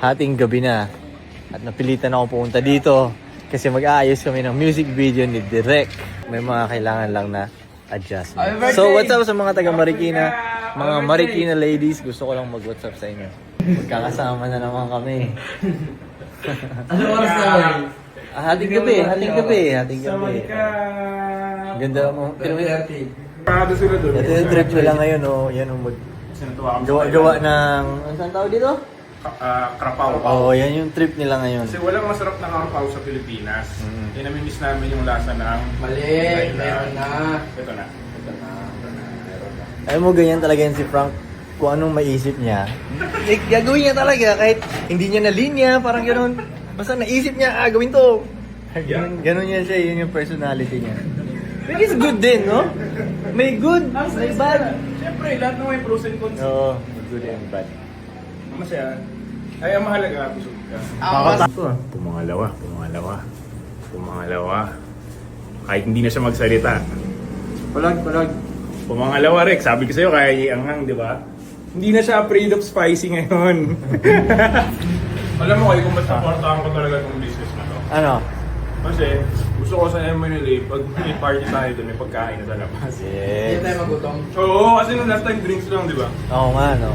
hating gabi na. At napilitan ako pumunta dito kasi mag-aayos kami ng music video ni Direk. May mga kailangan lang na adjustment. So what's up sa mga taga Marikina? Mga Marikina ladies, gusto ko lang mag-what's up sa inyo. Magkakasama na naman kami. Ano oras na ngayon? Hating gabi. Ganda mo. 30. Parado sila doon. Ito yung trip ko lang ngayon, oh. Yan yung gawa ng... Ano saan tawag dito? Krapaw. Oo, yan yung trip nila ngayon. Kasi walang masarap na krapaw sa Pilipinas. Kaya namimiss namin yung lasa ng... Mali, meron na. Ito na. Alam mo, ganyan talaga yan si Frank. Kung anong maisip niya, gagawin niya talaga kahit hindi niya na linya, parang gano'n. Basta naisip niya, gawin to. Ganun yan siya, yun yung personality niya. Which is good din, no? May good, may bad. Siyempre, lahat ng may pros and cons. Oo, may good and bad. Masaya. Ay, ang mahalaga, busog ka. Pumangalawa. Kahit hindi na siya magsalita. Palag. Pumangalawa, Rex. Sabi ko sa'yo, kaya ianghang, di ba? Hindi na siya afraid of spicy ngayon. Alam mo kayo kung ba't supportahan ko talaga itong business na to? Ano? Kasi gusto ko sa MNLA, pag may party tayo doon, may pagkain na sa labas. Hindi Yes. tayo magutom. Oo, kasi nung last time drinks lang, di ba? Oo nga, no?